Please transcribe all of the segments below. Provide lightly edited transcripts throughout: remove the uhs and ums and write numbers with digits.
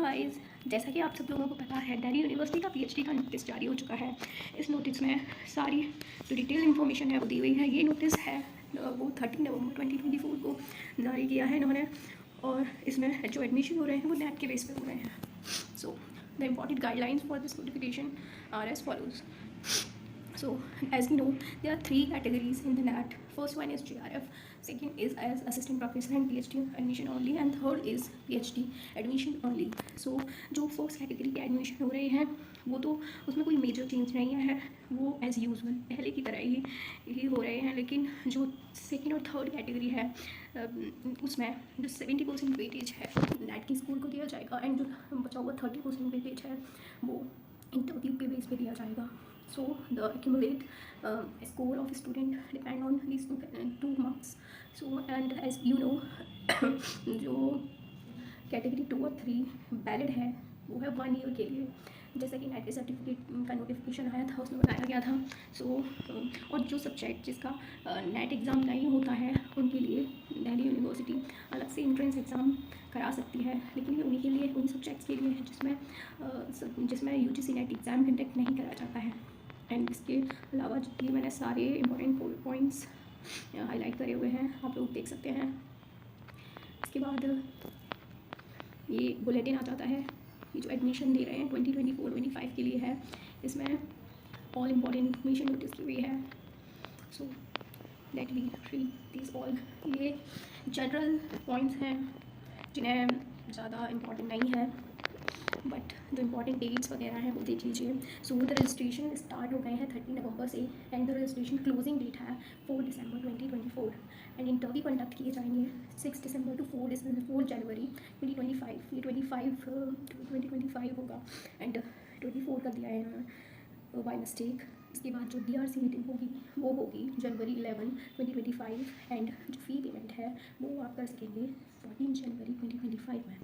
Guys, जैसा कि आप सब लोगों को पता है, दिल्ली यूनिवर्सिटी का पीएचडी का नोटिस जारी हो चुका है। इस नोटिस में सारी जो डिटेल इन्फॉर्मेशन है वो दी हुई है। ये नोटिस है वो 30 नवंबर 2024 को जारी किया है इन्होंने, और इसमें जो एडमिशन हो रहे हैं वो नेट के बेस पे हो रहे हैं। So the important guidelines for this notification are as follows. So, as we know, there are three categories in the NAT. First one is GRF, second is as assistant professor and PhD admission only, and third is PhD admission only. So, जो first category के admission हो रहे हैं वो तो उसमें कोई major change नहीं है, वो एज़ यूजुअल पहले की तरह ही हो रहे हैं। लेकिन जो सेकेंड और थर्ड कैटेगरी है उसमें जो 70% वेटेज है नेट की स्कूल को दिया जाएगा, एंड जो बचा हुआ 30% वेटेज है वो इंटरव्यू के बेस पे दिया जाएगा. So the accumulate score of student depend on these two marks. So and as you know जो कैटेगरी 2 और 3 वैलिड है वो है 1 ईयर के लिए, जैसा कि नेट के सर्टिफिकेट का नोटिफिकेशन आया था उसमें बताया गया था. सो और जो सब्जेक्ट जिसका नेट एग्ज़ाम नहीं होता है उनके लिए दिल्ली यूनिवर्सिटी अलग से एंट्रेंस एग्ज़ाम करा सकती है, लेकिन ये उन्हीं के लिए, उन्हीं सब्जेक्ट्स के लिए है जिसमें यूजीसी नेट एग्ज़ाम कंडक्ट नहीं करा जाता है. एंड इसके अलावा जितनी मैंने सारे इंपॉर्टेंट पॉइंट्स हाईलाइट करे हुए हैं आप लोग देख सकते हैं. इसके बाद ये बुलेटिन आ जाता है, ये जो एडमिशन दे रहे हैं 2024-25 के लिए है, इसमें ऑल इम्पॉर्टेंट इन्फॉर्मेशन नोटिस की हुई है. So let me read this all. ये जनरल पॉइंट्स हैं जिन्हें ज़्यादा इम्पॉर्टेंट नहीं है, बट जो इम्पॉर्टेंट डेट्स वगैरह हैं वो देख लीजिए. सो द रजिस्ट्रेशन स्टार्ट हो गए हैं 30 नवंबर से, and the registration closing date है 4 दिसंबर 2024, एंड इंटरव्यू कंडक्ट किए जाएंगे 6 दिसंबर टू 4 जनवरी 2025. ये 2025 होगा, एंड 24 कर दिया है बाय मिस्टेक. इसके बाद जो DRC मीटिंग होगी वो होगी जनवरी 11, 2025, एंड जो फ़ी पेमेंट है वो आप कर सकेंगे 14 जनवरी 2025 में.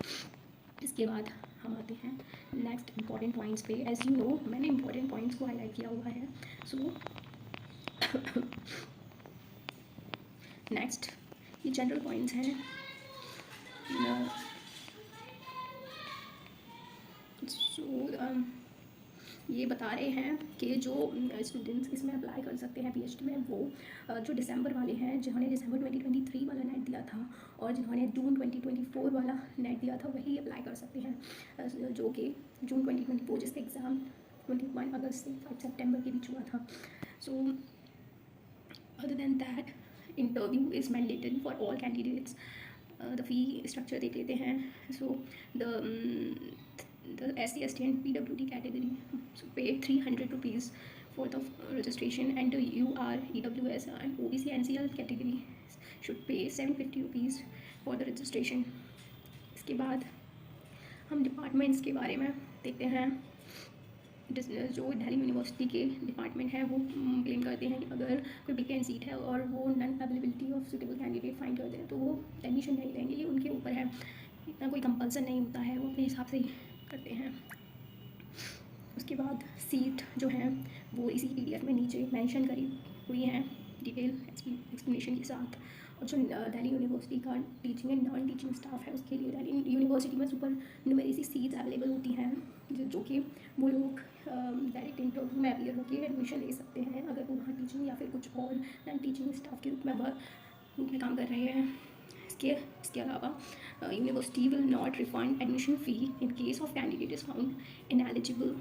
इसके बाद हम आते हैं नेक्स्ट इंपॉर्टेंट पॉइंट्स पे. एज यू नो मैंने इंपॉर्टेंट पॉइंट्स को हाईलाइट किया हुआ है. सो नेक्स्ट ये जनरल पॉइंट्स हैं. ये बता रहे हैं कि जो स्टूडेंट्स इसमें अप्लाई कर सकते हैं PhD में वो जो दिसंबर वाले हैं, जिन्होंने दिसंबर 2023 वाला नेट दिया था और जिन्होंने जून 2024 वाला नेट दिया था वही अप्लाई कर सकते हैं, जो कि जून 2024 जिसका एग्ज़ाम 21 अगस्त से 5 सितंबर के बीच हुआ था. So other than that interview is mandatory for all candidates. The fee structure देख लेते हैं. सो the SC, ST and PWD category so pay 300 rupees for the registration, and the UR, EWS and OBC NCL category should pay 750 rupees for the registration. इसके बाद हम departments के बारे में देखते हैं. जो दिल्ली यूनिवर्सिटी के डिपार्टमेंट है वो क्लेम करते हैं कि अगर कोई वैकेंट सीट है और वो non availability of suitable candidate find करते हैं तो वो एडमिशन नहीं लेंगे. ये उनके ऊपर है, इतना कोई कंपल्सन नहीं होता है, वो अपने हिसाब से ही करते हैं. उसके बाद सीट जो है वो इसी PDF में नीचे मेंशन करी हुई हैं डिटेल एक्सप्लेनेशन के साथ. और जो दिल्ली यूनिवर्सिटी का teaching and non teaching staff है उसके लिए दिल्ली यूनिवर्सिटी में सुपर न्यूमेरिसी सीट्स अवेलेबल होती हैं, जो कि वो लोग डायरेक्ट इंटरव्यू में अपियर होकर एडमिशन ले सकते हैं अगर वो वहाँ टीचिंग या फिर कुछ और नॉन टीचिंग स्टाफ के रूप में काम कर रहे हैं. इसके अलावा university will not refund admission fee in case of candidate is found ineligible.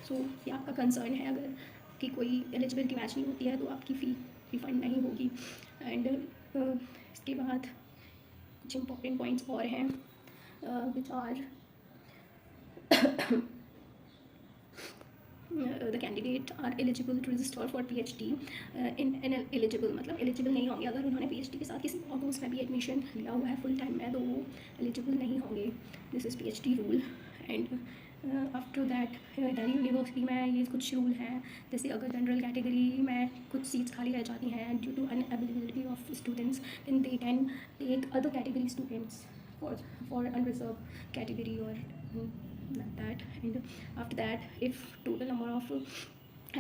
So ये आपका कंसर्न है, अगर कि कोई एलिजिबिलिटी मैच नहीं होती है तो आपकी फ़ी रिफ़ंड नहीं होगी. एंड इसके बाद कुछ इंपॉर्टेंट पॉइंट्स और हैं which are the candidate are eligible to register for PhD. Eligible मतलब एलिजिबल नहीं होंगे अगर उन्होंने PhD के साथ किसी और कोर्स में भी एडमिशन लिया हुआ है फुल टाइम में, तो वो एलिजिबल नहीं होंगे. This is PhD rule. And after that Delhi university में ये कुछ रूल हैं, जैसे अगर जनरल कैटेगरी में कुछ सीट्स खाली रह जाती हैं due to unavailability of students, then they can take other category students for unreserved category or like that. And after that, if total number of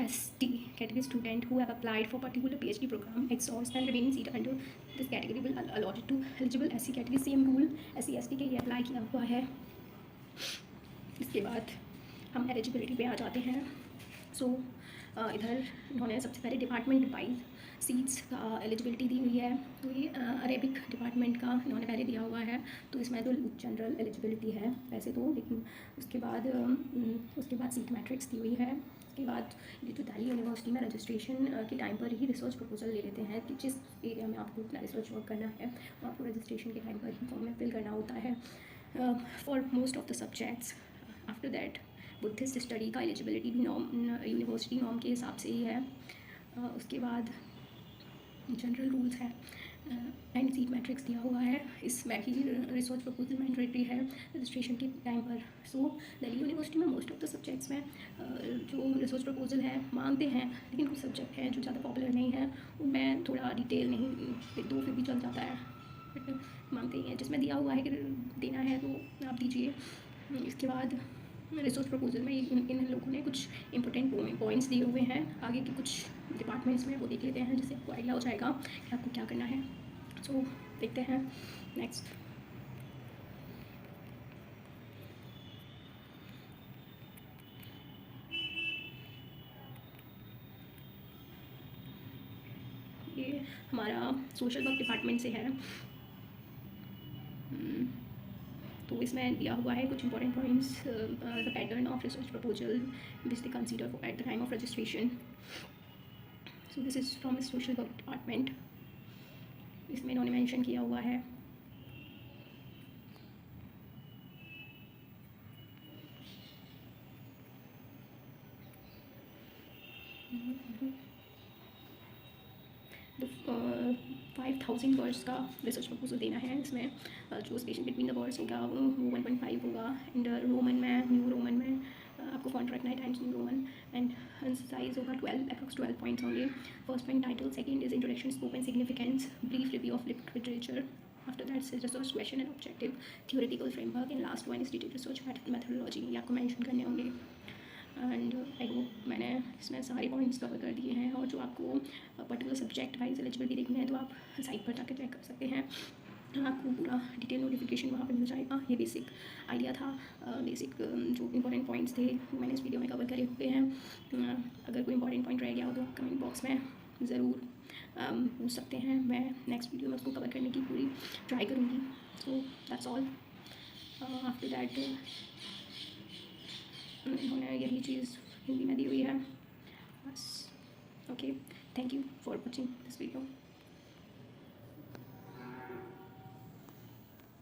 ST category student who have applied for particular PhD program exhausts, then remaining seat under this category will allotted to eligible SC category. Same rule SC ST के लिए apply किया हुआ है. इसके बाद हम eligibility पे आ जाते हैं। सो इधर इन्होंने सबसे पहले डिपार्टमेंट वाइज सीट्स का एलिजिबिलिटी दी हुई है। तो ये अरेबिक डिपार्टमेंट का इन्होंने पहले दिया हुआ है, तो इसमें तो जनरल एलिजिबिलिटी है वैसे तो, लेकिन उसके बाद सीट मैट्रिक्स दी हुई है। उसके बाद ये तो दिल्ली यूनिवर्सिटी में रजिस्ट्रेशन के टाइम पर ही रिसर्च प्रपोजल ले लेते हैं कि जिस एरिया में आपको अपना रिसर्च वर्क करना है वो आपको रजिस्ट्रेशन के टाइम पर फॉर्म में फिल करना होता है for most of the subjects. After that Buddhist study का एलिजिबिलिटी भी यूनिवर्सिटी नॉर्म के हिसाब से ही है। उसके बाद जनरल रूल्स है एंड सीट मैट्रिक्स दिया हुआ है। इसमें भी रिसर्च प्रपोजल मैंडेटरी है रजिस्ट्रेशन के टाइम पर। सो दिल्ली यूनिवर्सिटी में मोस्ट ऑफ द सब्जेक्ट्स में जो रिसर्च प्रपोजल है मांगते हैं, लेकिन कुछ सब्जेक्ट हैं जो ज़्यादा पॉपुलर नहीं है, उनमें थोड़ा डिटेल नहीं दो फिर भी चल जाता है, बट मांगते ही हैं। जिसमें दिया हुआ है कि देना है तो आप दीजिए। इसके बाद रिसोर्स प्रपोजल में इन लोगों ने कुछ इंपॉर्टेंट पॉइंट्स दिए हुए हैं आगे के कुछ डिपार्टमेंट्स में, वो देख लेते हैं जिससे आपको आइडिया हो जाएगा कि आपको क्या करना है। सो देखते हैं नेक्स्ट। ये हमारा सोशल वर्क डिपार्टमेंट से है। तो इसमें दिया हुआ है कुछ important points, the pattern of research proposal which they consider at the time of registration. So this is from social work department. इसमें इन्होंने मेंशन किया हुआ है तो 5000 वर्ड्स का रिसर्च प्रपोजल देना है। इसमें जो स्पेशन बिटवीन द वर्ड्स होगा वो 1.5 होगा, एंड रोमन में न्यू रोमन में आपको फॉन्ट रखना है times new Roman, and size होगा 12 पॉइंट्स होंगे। First point title, second is introduction, scope and significance, brief review of literature, after that is research question and objective, theoretical framework, and last one is detail research methodology. ये आपको mention करने होंगे। And I hope मैंने इसमें सारे points cover कर दिए हैं। और जो आपको पर्टिकुलर सब्जेक्ट वाइज एलिजिबिलिटी देखनी है तो आप साइट पर जाकर चेक कर सकते हैं, आपको पूरा डिटेल नोटिफिकेशन वहाँ पे मिल जाएगा। ये बेसिक आइडिया था, बेसिक जो इंपॉर्टेंट पॉइंट्स थे वो मैंने इस वीडियो में कवर करे हुए हैं। अगर कोई इंपॉर्टेंट पॉइंट रह गया हो तो कमेंट बॉक्स में ज़रूर पूछ सकते हैं, मैं नेक्स्ट वीडियो में उसको कवर करने की पूरी ट्राई करूँगी। So that's all. After that उन्होंने यही चीज़ हिंदी में दी हुई है बस। Okay, thank you for watching this video.